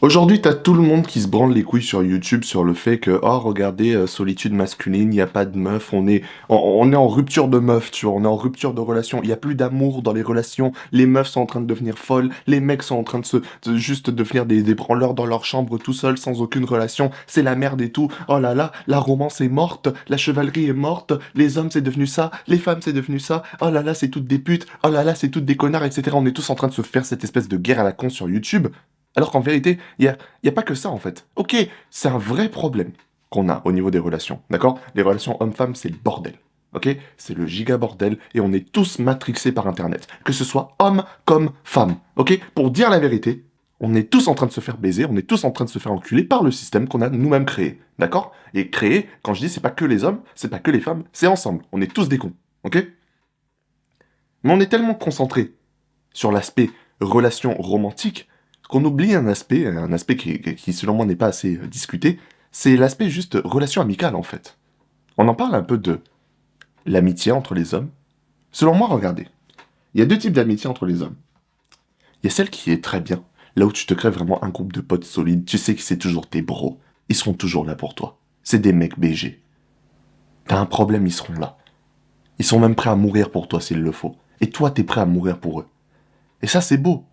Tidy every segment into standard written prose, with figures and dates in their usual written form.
Aujourd'hui, t'as tout le monde qui se branle les couilles sur YouTube sur le fait que, oh, regardez, solitude masculine, il n'y a pas de meuf, on est en rupture de meuf, tu vois, on est en rupture de relation, il n'y a plus d'amour dans les relations, les meufs sont en train de devenir folles, les mecs sont en train de juste devenir des branleurs dans leur chambre tout seuls, sans aucune relation, c'est la merde et tout, oh là là, la romance est morte, la chevalerie est morte, les hommes c'est devenu ça, les femmes c'est devenu ça, oh là là, c'est toutes des putes, oh là là, c'est toutes des connards, etc. On est tous en train de se faire cette espèce de guerre à la con sur YouTube. Alors qu'en vérité, il y a pas que ça en fait. Ok, c'est un vrai problème qu'on a au niveau des relations, d'accord? Les relations hommes-femmes, c'est le bordel. Ok? C'est le giga bordel et on est tous matrixés par Internet. Que ce soit homme comme femme. Ok? Pour dire la vérité, on est tous en train de se faire baiser, on est tous en train de se faire enculer par le système qu'on a nous-mêmes créé. D'accord? Et créé, quand je dis c'est pas que les hommes, c'est pas que les femmes, c'est ensemble. On est tous des cons. Ok? Mais on est tellement concentré sur l'aspect relation romantique qu'on oublie un aspect qui selon moi n'est pas assez discuté, c'est l'aspect juste relation amicale en fait. On en parle un peu de l'amitié entre les hommes. Selon moi, regardez, il y a deux types d'amitié entre les hommes. Il y a celle qui est très bien, là où tu te crées vraiment un groupe de potes solides, tu sais que c'est toujours tes bros, ils seront toujours là pour toi. C'est des mecs BG. T'as un problème, ils seront là. Ils sont même prêts à mourir pour toi s'il le faut. Et toi, t'es prêt à mourir pour eux. Et ça, c'est beau.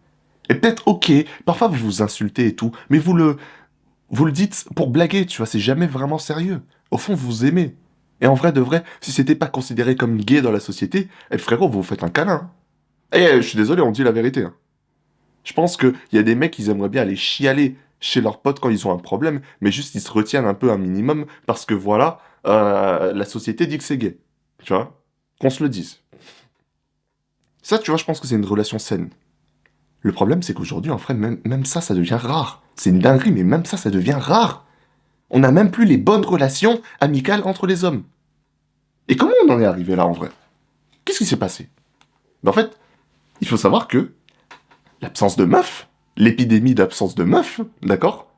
Et peut-être, ok, parfois vous vous insultez et tout, mais vous le dites pour blaguer, tu vois, c'est jamais vraiment sérieux. Au fond, vous vous aimez. Et en vrai de vrai, si c'était pas considéré comme gay dans la société, eh frérot, vous vous faites un câlin. Hein. Je suis désolé, on dit la vérité. Hein. Je pense qu'il y a des mecs qui aimeraient bien aller chialer chez leurs potes quand ils ont un problème, mais juste ils se retiennent un peu un minimum parce que voilà, la société dit que c'est gay. Tu vois? Qu'on se le dise. Ça, tu vois, je pense que c'est une relation saine. Le problème, c'est qu'aujourd'hui, en fait, même ça, ça devient rare. C'est une dinguerie, mais même ça devient rare. On n'a même plus les bonnes relations amicales entre les hommes. Et comment on en est arrivé là, en vrai? Qu'est-ce qui s'est passé? En fait, il faut savoir que l'absence de meufs, l'épidémie d'absence de meufs, d'accord,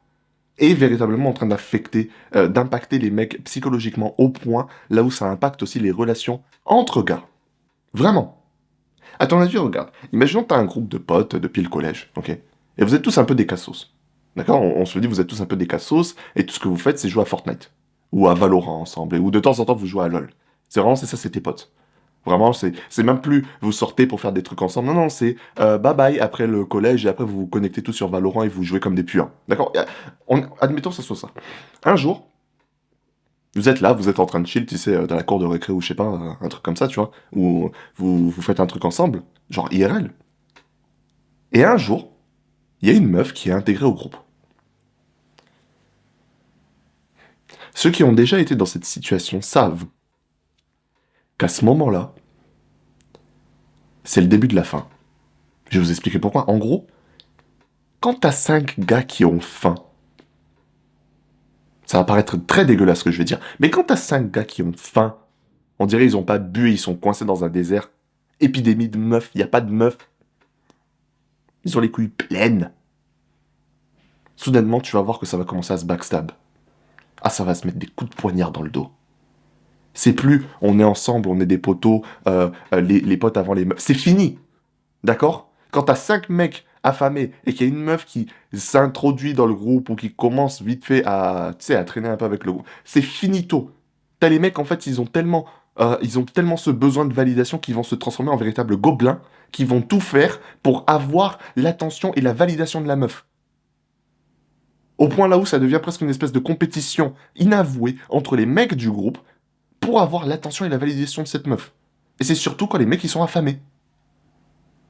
est véritablement en train d'impacter les mecs psychologiquement au point là où ça impacte aussi les relations entre gars. Vraiment. À ton avis, regarde. Imaginons que t'as un groupe de potes depuis le collège, ok? Et vous êtes tous un peu des cassos. D'accord? On se le dit, vous êtes tous un peu des cassos, et tout ce que vous faites, c'est jouer à Fortnite. Ou à Valorant ensemble, ou de temps en temps, vous jouez à LoL. C'est ça, c'est tes potes. Vraiment, c'est même plus vous sortez pour faire des trucs ensemble. Non, non, c'est bye bye après le collège, et après vous vous connectez tous sur Valorant et vous jouez comme des puants. D'accord? Admettons que ce soit ça. Un jour, vous êtes là, vous êtes en train de chill, tu sais, dans la cour de récré ou je sais pas, un truc comme ça, tu vois, où vous faites un truc ensemble, genre IRL. Et un jour, il y a une meuf qui est intégrée au groupe. Ceux qui ont déjà été dans cette situation savent qu'à ce moment-là, c'est le début de la fin. Je vais vous expliquer pourquoi. En gros, quand t'as 5 gars qui ont faim, ça va paraître très dégueulasse ce que je vais dire, mais quand t'as 5 gars qui ont faim, on dirait ils ont pas bu et ils sont coincés dans un désert, épidémie de meufs, il y a pas de meufs, ils ont les couilles pleines. Soudainement, tu vas voir que ça va commencer à se backstab. Ah, ça va se mettre des coups de poignard dans le dos. C'est plus on est ensemble, on est des potos, les potes avant les meufs. C'est fini. D'accord? Quand t'as 5 mecs affamés et qu'il y a une meuf qui s'introduit dans le groupe ou qui commence vite fait à, tu sais, à traîner un peu avec le groupe, c'est finito. T'as les mecs, en fait, ils ont tellement ce besoin de validation qu'ils vont se transformer en véritables gobelins, qui vont tout faire pour avoir l'attention et la validation de la meuf. Au point là où ça devient presque une espèce de compétition inavouée entre les mecs du groupe pour avoir l'attention et la validation de cette meuf. Et c'est surtout quand les mecs ils sont affamés.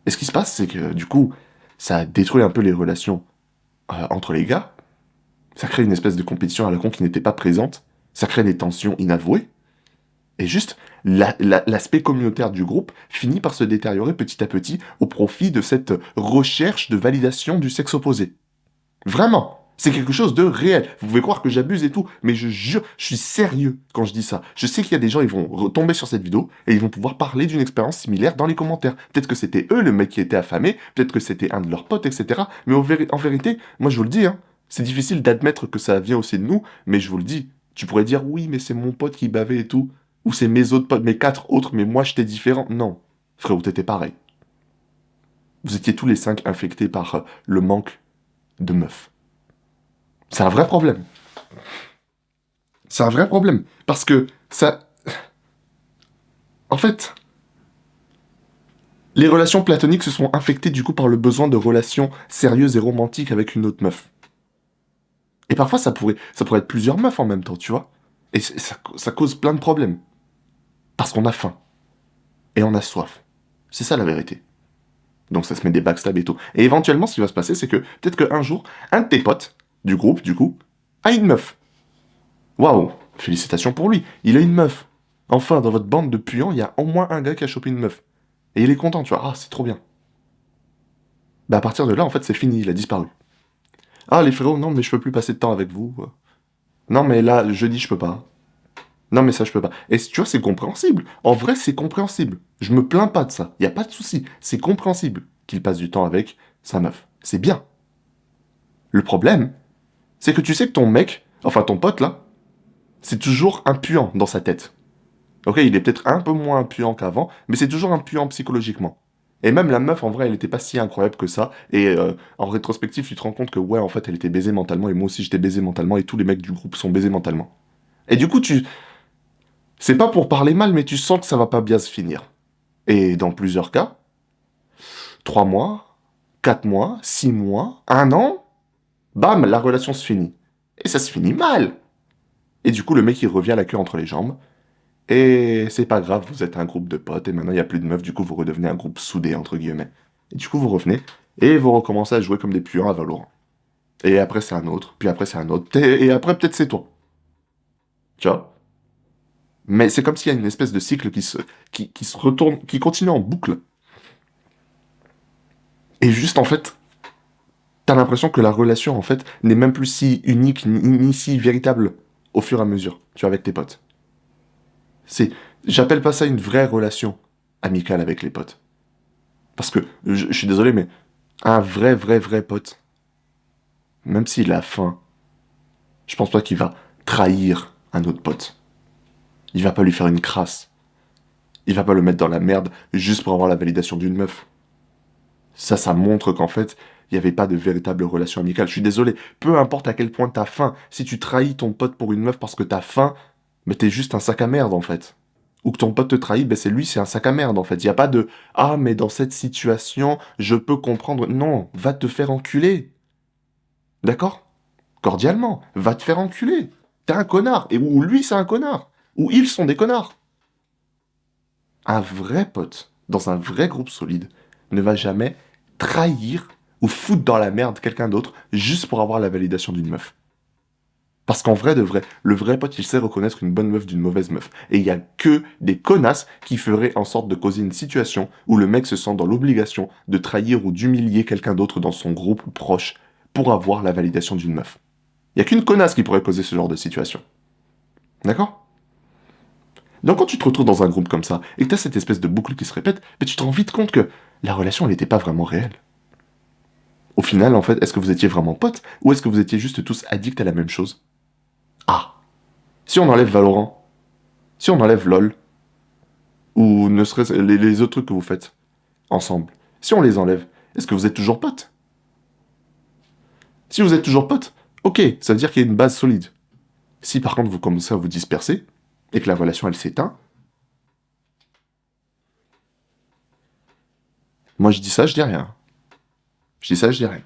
Et ce qui se passe, c'est que du coup, ça détruit un peu les relations entre les gars. Ça crée une espèce de compétition à la con qui n'était pas présente. Ça crée des tensions inavouées. Et juste, l'aspect communautaire du groupe finit par se détériorer petit à petit au profit de cette recherche de validation du sexe opposé. Vraiment, c'est quelque chose de réel. Vous pouvez croire que j'abuse et tout, mais je jure, je suis sérieux quand je dis ça. Je sais qu'il y a des gens, ils vont retomber sur cette vidéo et ils vont pouvoir parler d'une expérience similaire dans les commentaires. Peut-être que c'était eux le mec qui était affamé, peut-être que c'était un de leurs potes, etc. Mais en vérité, moi je vous le dis, hein, c'est difficile d'admettre que ça vient aussi de nous, mais je vous le dis. Tu pourrais dire oui, mais c'est mon pote qui bavait et tout, ou c'est mes autres potes, mes 4 autres, mais moi j'étais différent. Non, frérot, t'étais pareil. Vous étiez tous les 5 infectés par le manque de meufs. C'est un vrai problème. C'est un vrai problème. Parce que ça... En fait, les relations platoniques se sont infectées du coup par le besoin de relations sérieuses et romantiques avec une autre meuf. Et parfois, ça pourrait être plusieurs meufs en même temps, tu vois. Et ça cause plein de problèmes. Parce qu'on a faim. Et on a soif. C'est ça la vérité. Donc ça se met des backstab et tout. Et éventuellement, ce qui va se passer, c'est que peut-être qu'un jour, un de tes potes, du groupe, du coup, a une meuf. Waouh, félicitations pour lui. Il a une meuf. Enfin, dans votre bande de puants, il y a au moins un gars qui a chopé une meuf. Et il est content, tu vois. Ah, c'est trop bien. Bah à partir de là, en fait, c'est fini, il a disparu. Ah, les frérots, non, mais je peux plus passer de temps avec vous. Non, mais là, jeudi, je peux pas. Non, mais ça, je peux pas. Et tu vois, c'est compréhensible. En vrai, c'est compréhensible. Je me plains pas de ça. Y a pas de souci. C'est compréhensible qu'il passe du temps avec sa meuf. C'est bien. Le problème, c'est que tu sais que ton mec, enfin ton pote là, c'est toujours un puant dans sa tête. Ok, il est peut-être un peu moins puant qu'avant, mais c'est toujours un puant psychologiquement. Et même la meuf, en vrai, elle était pas si incroyable que ça. Et en rétrospective, tu te rends compte que ouais, en fait, elle était baisée mentalement, et moi aussi j'étais baisé mentalement, et tous les mecs du groupe sont baisés mentalement. Et du coup, c'est pas pour parler mal, mais tu sens que ça va pas bien se finir. Et dans plusieurs cas, 3 mois, 4 mois, 6 mois, un an, bam, la relation se finit. Et ça se finit mal. Et du coup, le mec, il revient la queue entre les jambes. Et c'est pas grave, vous êtes un groupe de potes, et maintenant il n'y a plus de meufs, du coup, vous redevenez un groupe soudé, entre guillemets. Et du coup, vous revenez, et vous recommencez à jouer comme des puants à Valorant. Et après, c'est un autre, puis après, c'est un autre, et après, peut-être c'est toi. Tu vois? Mais c'est comme s'il y a une espèce de cycle qui se retourne, qui continue en boucle. Et juste, en fait, t'as l'impression que la relation, en fait, n'est même plus si unique, ni si véritable au fur et à mesure, tu vois, avec tes potes. C'est, j'appelle pas ça une vraie relation amicale avec les potes. Parce que, je suis désolé, mais un vrai pote, même s'il a faim, je pense pas qu'il va trahir un autre pote. Il va pas lui faire une crasse. Il va pas le mettre dans la merde juste pour avoir la validation d'une meuf. Ça montre qu'en fait, il n'y avait pas de véritable relation amicale. Je suis désolé, peu importe à quel point t'as faim, si tu trahis ton pote pour une meuf parce que t'as faim, mais t'es juste un sac à merde en fait. Ou que ton pote te trahit, ben c'est lui, c'est un sac à merde en fait. Il n'y a pas de «Ah, mais dans cette situation, je peux comprendre». Non, va te faire enculer. D'accord? Cordialement, va te faire enculer. T'es un connard. Et ou lui, c'est un connard. Ou ils sont des connards. Un vrai pote, dans un vrai groupe solide, ne va jamais trahir ou foutre dans la merde quelqu'un d'autre juste pour avoir la validation d'une meuf. Parce qu'en vrai de vrai, le vrai pote, il sait reconnaître une bonne meuf d'une mauvaise meuf. Et il y a que des connasses qui feraient en sorte de causer une situation où le mec se sent dans l'obligation de trahir ou d'humilier quelqu'un d'autre dans son groupe proche pour avoir la validation d'une meuf. Il y a qu'une connasse qui pourrait causer ce genre de situation. D'accord? Donc quand tu te retrouves dans un groupe comme ça, et que t'as cette espèce de boucle qui se répète, mais tu te rends vite compte que la relation, elle n'était pas vraiment réelle. Au final, en fait, est-ce que vous étiez vraiment potes, ou est-ce que vous étiez juste tous addicts à la même chose? Ah, si on enlève Valorant, si on enlève LoL, ou ne serait-ce les autres trucs que vous faites ensemble, si on les enlève, est-ce que vous êtes toujours potes? Si vous êtes toujours potes, ok, ça veut dire qu'il y a une base solide. Si par contre vous commencez à vous disperser, et que la relation elle s'éteint, moi je dis ça, je dis rien. Je dis ça, je dis rien.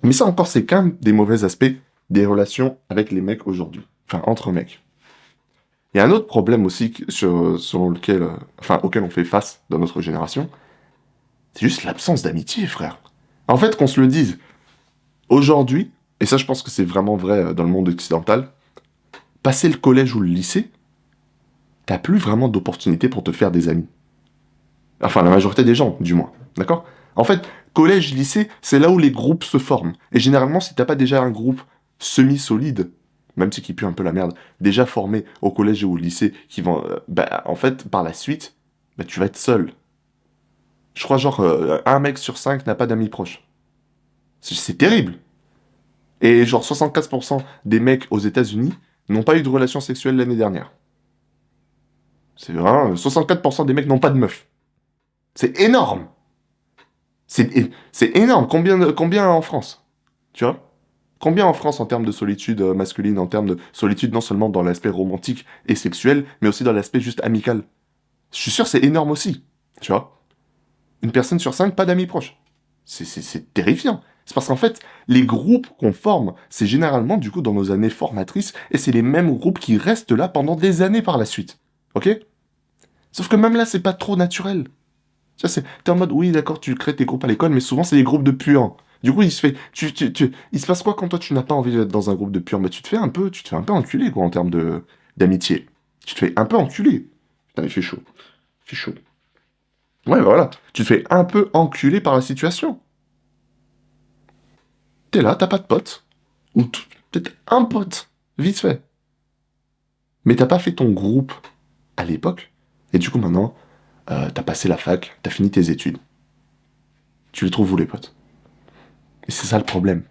Mais ça encore, c'est qu'un des mauvais aspects des relations avec les mecs aujourd'hui. Enfin, entre mecs. Il y a un autre problème aussi selon lequel, enfin, auquel on fait face dans notre génération, c'est juste l'absence d'amitié, frère. En fait, qu'on se le dise, aujourd'hui, et ça je pense que c'est vraiment vrai dans le monde occidental, passer le collège ou le lycée, t'as plus vraiment d'opportunités pour te faire des amis. Enfin, la majorité des gens, du moins. D'accord? En fait, collège, lycée, c'est là où les groupes se forment. Et généralement, si t'as pas déjà un groupe semi-solide, même si qui pue un peu la merde, déjà formé au collège et au lycée, qui vont, bah, en fait, par la suite, bah, tu vas être seul. Je crois genre, un mec sur 5 n'a pas d'amis proches. C'est terrible. Et genre 75% des mecs aux États-Unis n'ont pas eu de relation sexuelle l'année dernière. C'est vrai, 64% des mecs n'ont pas de meuf. C'est énorme. C'est énorme. Combien en France? Tu vois? Combien en France en termes de solitude masculine, en termes de solitude non seulement dans l'aspect romantique et sexuel, mais aussi dans l'aspect juste amical? Je suis sûr c'est énorme aussi, tu vois. Une personne sur 5, pas d'amis proches. C'est terrifiant. C'est parce qu'en fait, les groupes qu'on forme, c'est généralement du coup dans nos années formatrices, et c'est les mêmes groupes qui restent là pendant des années par la suite. Ok? Sauf que même là, c'est pas trop naturel. Tu vois, t'es en mode, oui, d'accord, tu crées tes groupes à l'école, mais souvent, c'est des groupes de puants. Du coup, il se fait, il se passe quoi quand toi, tu n'as pas envie d'être dans un groupe de puants? Bah, tu te fais un peu enculer, quoi, en termes d'amitié. Tu te fais un peu enculer. Putain, il fait chaud. Il fait chaud. Ouais, bah voilà. Tu te fais un peu enculer par la situation. T'es là, t'as pas de pote. Ou peut-être un pote. Vite fait. Mais t'as pas fait ton groupe à l'époque. Et du coup, maintenant, t'as passé la fac, t'as fini tes études. Tu les trouves où, les potes? Et c'est ça le problème.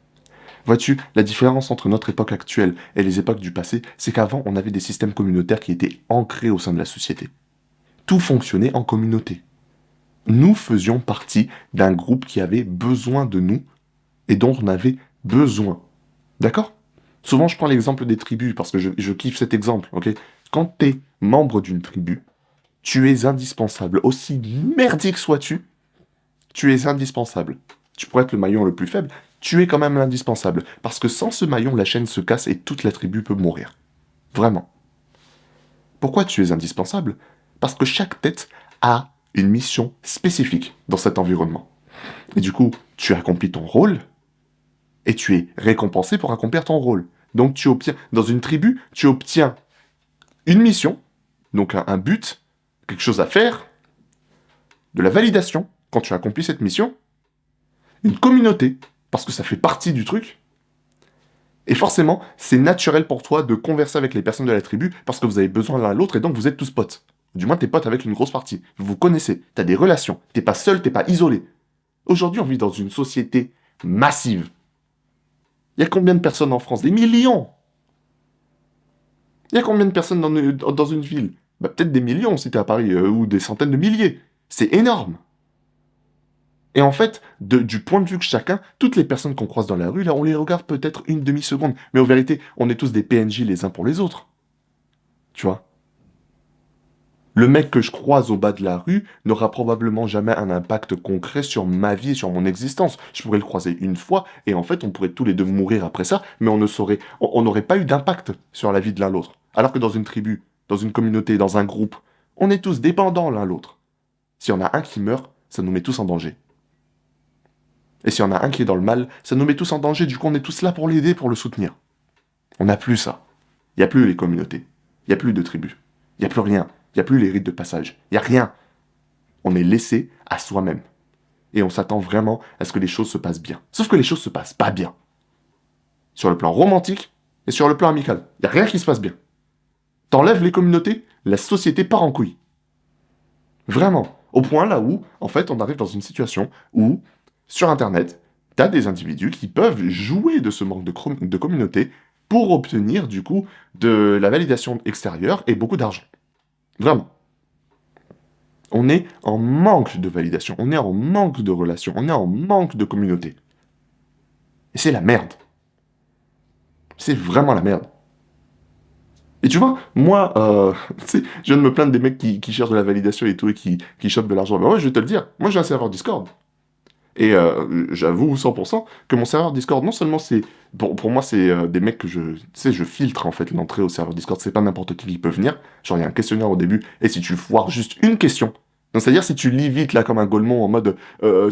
Vois-tu, la différence entre notre époque actuelle et les époques du passé, c'est qu'avant, on avait des systèmes communautaires qui étaient ancrés au sein de la société. Tout fonctionnait en communauté. Nous faisions partie d'un groupe qui avait besoin de nous et dont on avait besoin. D'accord? Souvent, je prends l'exemple des tribus parce que je kiffe cet exemple, ok? Quand t'es membre d'une tribu, tu es indispensable. Aussi merdique sois-tu, tu es indispensable. Tu pourrais être le maillon le plus faible, tu es quand même indispensable. Parce que sans ce maillon, la chaîne se casse et toute la tribu peut mourir. Vraiment. Pourquoi tu es indispensable? Parce que chaque tête a une mission spécifique dans cet environnement. Et du coup, tu accomplis ton rôle, et tu es récompensé pour accomplir ton rôle. Donc tu obtiens, dans une tribu, tu obtiens une mission, donc un but, quelque chose à faire, de la validation quand tu accomplis cette mission, une communauté, parce que ça fait partie du truc, et forcément, c'est naturel pour toi de converser avec les personnes de la tribu, parce que vous avez besoin l'un l'autre, et donc vous êtes tous potes. Du moins, t'es potes avec une grosse partie. Vous vous connaissez, t'as des relations, t'es pas seul, t'es pas isolé. Aujourd'hui, on vit dans une société massive. Il y a combien de personnes en France? Des millions. Il y a combien de personnes dans une ville? Bah, peut-être des millions si t'es à Paris, ou des centaines de milliers. C'est énorme. Et en fait, du point de vue que chacun, toutes les personnes qu'on croise dans la rue, là, on les regarde peut-être une demi-seconde. Mais en vérité, on est tous des PNJ les uns pour les autres. Tu vois? Le mec que je croise au bas de la rue n'aura probablement jamais un impact concret sur ma vie et sur mon existence. Je pourrais le croiser une fois, et en fait, on pourrait tous les deux mourir après ça, mais on n'aurait pas eu d'impact sur la vie de l'un l'autre. Alors que dans une tribu, dans une communauté, dans un groupe, on est tous dépendants l'un l'autre. S'il y en a un qui meurt, ça nous met tous en danger. Et s'il y en a un qui est dans le mal, ça nous met tous en danger, du coup on est tous là pour l'aider, pour le soutenir. On n'a plus ça. Il n'y a plus les communautés. Il n'y a plus de tribus. Il n'y a plus rien. Il n'y a plus les rites de passage. Il n'y a rien. On est laissé à soi-même. Et on s'attend vraiment à ce que les choses se passent bien. Sauf que les choses se passent pas bien. Sur le plan romantique et sur le plan amical. Il n'y a rien qui se passe bien. T'enlèves les communautés, la société part en couille. Vraiment. Au point là où, en fait, on arrive dans une situation où, sur Internet, t'as des individus qui peuvent jouer de ce manque de communauté pour obtenir, du coup, de la validation extérieure et beaucoup d'argent. Vraiment. On est en manque de validation, on est en manque de relations, on est en manque de communauté. Et c'est la merde. C'est vraiment la merde. Et tu vois, moi, tu sais, je viens de me plaindre des mecs qui cherchent de la validation et tout, et qui chopent de l'argent. Mais moi, je vais te le dire, moi j'ai un serveur Discord. Et j'avoue 100% que mon serveur Discord, non seulement c'est... Pour moi, c'est des mecs que tu sais, je filtre en fait l'entrée au serveur Discord, c'est pas n'importe qui peut venir. Genre, il y a un questionnaire au début, et si tu foires juste une question, donc c'est-à-dire si tu lis vite là comme un golemon en mode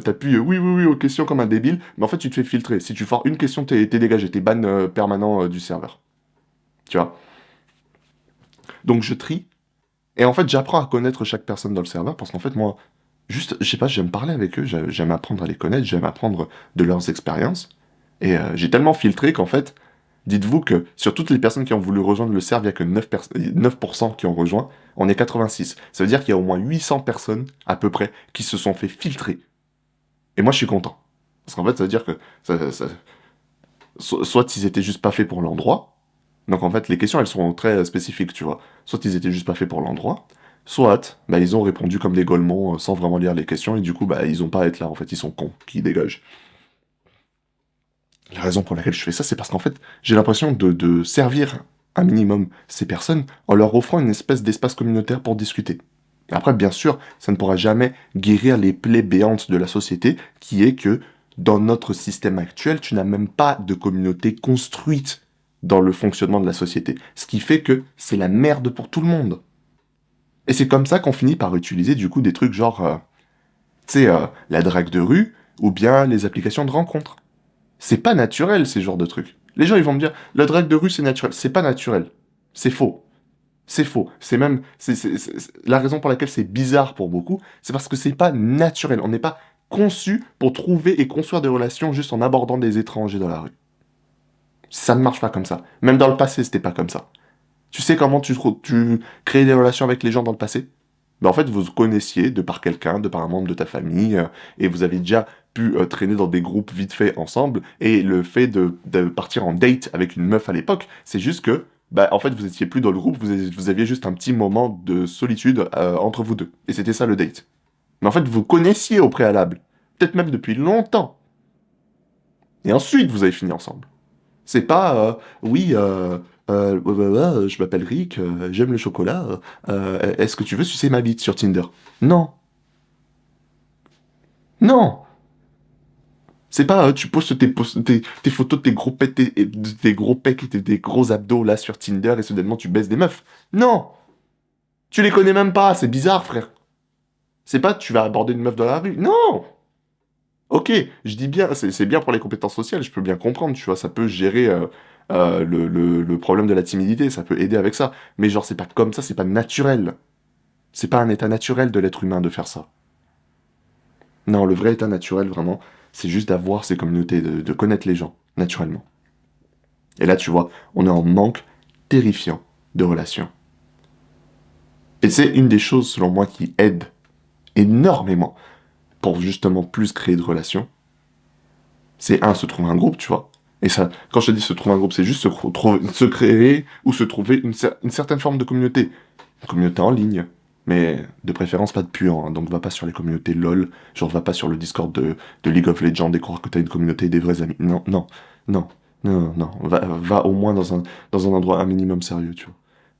t'appuies oui oui oui aux questions comme un débile, mais en fait tu te fais filtrer. Si tu foires une question, t'es dégagé, t'es ban permanent du serveur. Tu vois? Donc je trie, et en fait j'apprends à connaître chaque personne dans le serveur, parce qu'en fait moi, juste, je sais pas, j'aime parler avec eux, j'aime apprendre à les connaître, j'aime apprendre de leurs expériences, et j'ai tellement filtré qu'en fait, dites-vous que sur toutes les personnes qui ont voulu rejoindre le serveur, il n'y a que 9% qui ont rejoint, on est 86. Ça veut dire qu'il y a au moins 800 personnes, à peu près, qui se sont fait filtrer. Et moi je suis content. Parce qu'en fait ça veut dire que soit ils étaient juste pas faits pour l'endroit, donc en fait les questions elles sont très spécifiques, tu vois. Soit ils étaient juste pas faits pour l'endroit, soit bah, ils ont répondu comme des golemons sans vraiment lire les questions, et du coup bah ils ont pas à être là, en fait ils sont cons, qui dégagent. La raison pour laquelle je fais ça, c'est parce qu'en fait, j'ai l'impression de servir un minimum ces personnes en leur offrant une espèce d'espace communautaire pour discuter. Après, bien sûr, ça ne pourra jamais guérir les plaies béantes de la société, qui est que dans notre système actuel, tu n'as même pas de communauté construite dans le fonctionnement de la société. Ce qui fait que c'est la merde pour tout le monde. Et c'est comme ça qu'on finit par utiliser du coup des trucs genre, tu sais, la drague de rue ou bien les applications de rencontres. C'est pas naturel, ces genres de trucs. Les gens, ils vont me dire, la drague de rue, c'est naturel. C'est pas naturel. C'est faux. C'est faux. C'est même, la raison pour laquelle c'est bizarre pour beaucoup, c'est parce que c'est pas naturel. On n'est pas conçu pour trouver et construire des relations juste en abordant des étrangers dans la rue. Ça ne marche pas comme ça. Même dans le passé, c'était pas comme ça. Tu sais comment tu crées des relations avec les gens dans le passé? Ben en fait, vous vous connaissiez de par quelqu'un, de par un membre de ta famille, et vous avez déjà pu traîner dans des groupes vite fait ensemble, et le fait de partir en date avec une meuf à l'époque, c'est juste que, bah, en fait, vous étiez plus dans le groupe, vous aviez juste un petit moment de solitude entre vous deux. Et c'était ça le date. Mais en fait, vous connaissiez au préalable. Peut-être même depuis longtemps. Et ensuite, vous avez fini ensemble. C'est pas, oui, ouais, ouais, ouais, je m'appelle Rick, j'aime le chocolat, est-ce que tu veux sucer ma bite sur Tinder? Non, non. C'est pas, tu postes tes photos de tes gros pecs, tes gros pecs et tes gros abdos là sur Tinder et soudainement tu baisses des meufs. Non, tu les connais même pas, c'est bizarre, frère. C'est pas, tu vas aborder une meuf dans la rue. Non. Ok, je dis bien, c'est bien pour les compétences sociales, je peux bien comprendre, tu vois, ça peut gérer le problème de la timidité, ça peut aider avec ça. Mais genre, c'est pas comme ça, c'est pas naturel. C'est pas un état naturel de l'être humain de faire ça. Non, le vrai état naturel, vraiment, c'est juste d'avoir ces communautés, de connaître les gens, naturellement. Et là, tu vois, on est en manque terrifiant de relations. Et c'est une des choses, selon moi, qui aide énormément pour justement plus créer de relations. C'est un, se trouver un groupe, tu vois. Et ça, quand je te dis se trouver un groupe, c'est juste se créer ou se trouver une certaine forme de communauté. Une communauté en ligne, mais de préférence pas de puant, hein. Donc va pas sur les communautés LOL, genre va pas sur le Discord de League of Legends et croire que t'as une communauté des vrais amis. Non, non, non, non, non. Va au moins dans un endroit un minimum sérieux, tu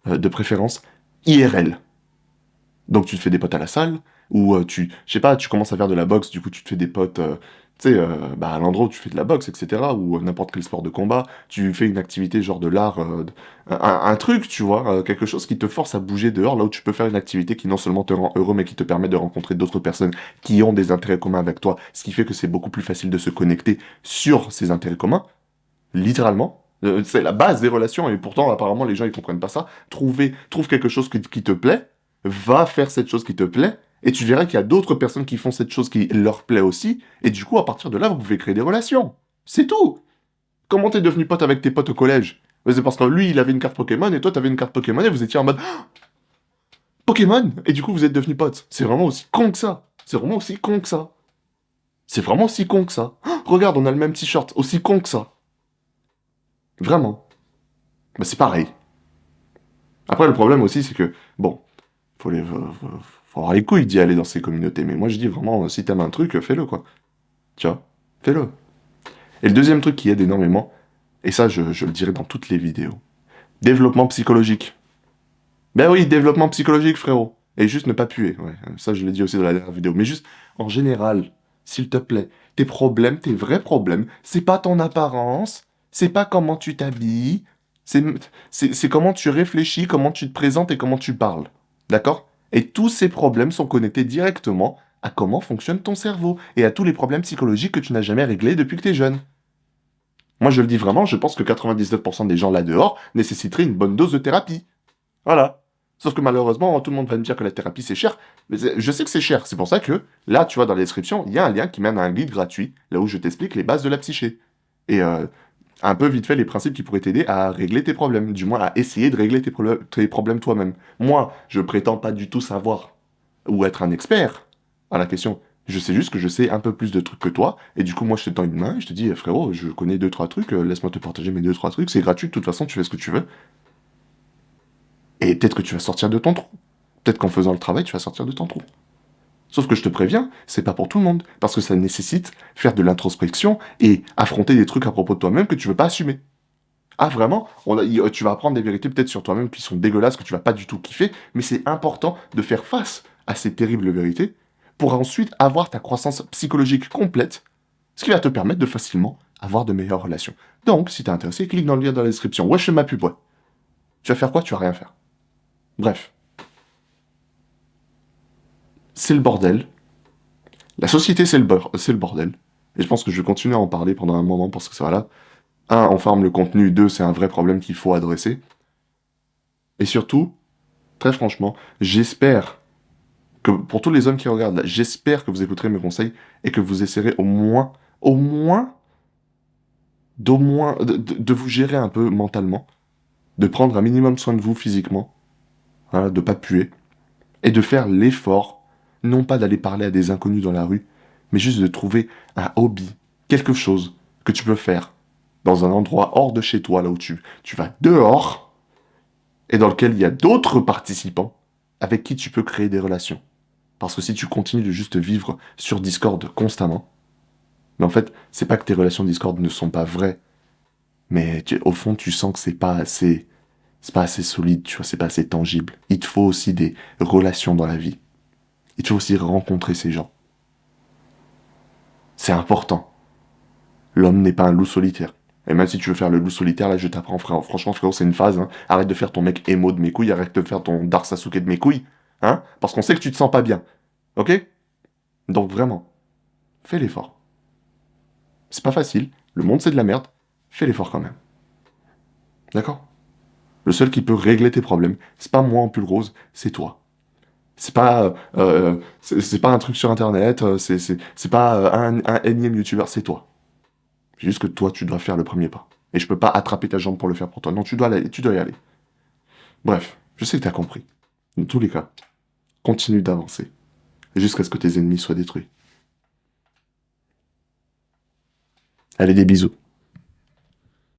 vois. De préférence, IRL. Donc tu te fais des potes à la salle, ou je sais pas, tu commences à faire de la boxe, du coup tu te fais des potes, tu sais, bah, à l'endroit où tu fais de la boxe, etc., ou n'importe quel sport de combat, tu fais une activité genre de l'art, un truc, tu vois, quelque chose qui te force à bouger dehors, là où tu peux faire une activité qui non seulement te rend heureux, mais qui te permet de rencontrer d'autres personnes qui ont des intérêts communs avec toi, ce qui fait que c'est beaucoup plus facile de se connecter sur ces intérêts communs, littéralement. C'est la base des relations, et pourtant, apparemment, les gens, ils comprennent pas ça. Trouve quelque chose qui te plaît, va faire cette chose qui te plaît, et tu verras qu'il y a d'autres personnes qui font cette chose qui leur plaît aussi, et du coup, à partir de là, vous pouvez créer des relations. C'est tout. Comment t'es devenu pote avec tes potes au collège? Mais c'est parce que lui, il avait une carte Pokémon, et toi, t'avais une carte Pokémon, et vous étiez en mode Ah, Pokémon! Et du coup, vous êtes devenus potes. C'est vraiment aussi con que ça. C'est vraiment aussi con que ça. C'est vraiment aussi con que ça. Ah, regarde, on a le même t-shirt. Aussi con que ça. Vraiment. Bah, c'est pareil. Après, le problème aussi, c'est que, bon, faut avoir les couilles d'y aller dans ces communautés. Mais moi, je dis vraiment, si t'aimes un truc, fais-le, quoi. Tu vois? Fais-le. Et le deuxième truc qui aide énormément, et ça, je le dirai dans toutes les vidéos, développement psychologique. Ben oui, développement psychologique, frérot. Et juste ne pas puer, ouais. Ça, je l'ai dit aussi dans la dernière vidéo. Mais juste, en général, s'il te plaît, tes problèmes, tes vrais problèmes, c'est pas ton apparence, c'est pas comment tu t'habilles, c'est, c'est comment tu réfléchis, comment tu te présentes et comment tu parles. D'accord? Et tous ces problèmes sont connectés directement à comment fonctionne ton cerveau et à tous les problèmes psychologiques que tu n'as jamais réglés depuis que t'es jeune. Moi, je le dis vraiment, je pense que 99% des gens là dehors nécessiteraient une bonne dose de thérapie. Voilà. Sauf que malheureusement, tout le monde va me dire que la thérapie c'est cher. Mais je sais que c'est cher. C'est pour ça que là, tu vois, dans la description, il y a un lien qui mène à un guide gratuit, là où je t'explique les bases de la psyché. Et un peu vite fait les principes qui pourraient t'aider à régler tes problèmes, du moins à essayer de régler tes problèmes toi-même. Moi, je prétends pas du tout savoir ou être un expert à la question. Je sais juste que je sais un peu plus de trucs que toi, et du coup, moi, je te tends une main et je te dis, frérot, je connais deux, trois trucs, laisse-moi te partager mes deux, trois trucs, c'est gratuit, de toute façon, tu fais ce que tu veux. Et peut-être que tu vas sortir de ton trou. Peut-être qu'en faisant le travail, tu vas sortir de ton trou. Sauf que je te préviens, c'est pas pour tout le monde, parce que ça nécessite faire de l'introspection et affronter des trucs à propos de toi-même que tu veux pas assumer. Ah vraiment, tu vas apprendre des vérités peut-être sur toi-même qui sont dégueulasses, que tu vas pas du tout kiffer, mais c'est important de faire face à ces terribles vérités pour ensuite avoir ta croissance psychologique complète, ce qui va te permettre de facilement avoir de meilleures relations. Donc, si t'es intéressé, clique dans le lien dans la description. Wesh, ma pub, ouais. Tu vas faire quoi? Tu vas rien faire. Bref. C'est le bordel. La société, c'est le bordel. Et je pense que je vais continuer à en parler pendant un moment parce que ça va là. Un, on farme le contenu. Deux, c'est un vrai problème qu'il faut adresser. Et surtout, très franchement, j'espère que pour tous les hommes qui regardent là, j'espère que vous écouterez mes conseils et que vous essaierez au moins, de vous gérer un peu mentalement, de prendre un minimum soin de vous physiquement, hein, de pas puer, et de faire l'effort, non pas d'aller parler à des inconnus dans la rue, mais juste de trouver un hobby, quelque chose que tu peux faire dans un endroit hors de chez toi, là où tu vas dehors, et dans lequel il y a d'autres participants avec qui tu peux créer des relations. Parce que si tu continues de juste vivre sur Discord constamment, mais en fait, c'est pas que tes relations Discord ne sont pas vraies, mais au fond, tu sens que c'est pas assez solide, tu vois, c'est pas assez tangible. Il te faut aussi des relations dans la vie. Il faut aussi rencontrer ces gens. C'est important. L'homme n'est pas un loup solitaire. Et même si tu veux faire le loup solitaire, là, je t'apprends, frère. Franchement, frérot, c'est une phase, hein. Arrête de faire ton mec émo de mes couilles, arrête de faire ton Dark Sasuke de mes couilles, hein. Parce qu'on sait que tu te sens pas bien. Ok? Donc vraiment, fais l'effort. C'est pas facile. Le monde, c'est de la merde. Fais l'effort quand même. D'accord? Le seul qui peut régler tes problèmes, c'est pas moi en pull rose, c'est toi. C'est pas un truc sur internet, c'est pas un énième youtubeur, c'est toi. C'est juste que toi, tu dois faire le premier pas. Et je peux pas attraper ta jambe pour le faire pour toi. Non, tu dois y aller. Bref, je sais que t'as compris. Dans tous les cas, continue d'avancer. Jusqu'à ce que tes ennemis soient détruits. Allez, des bisous.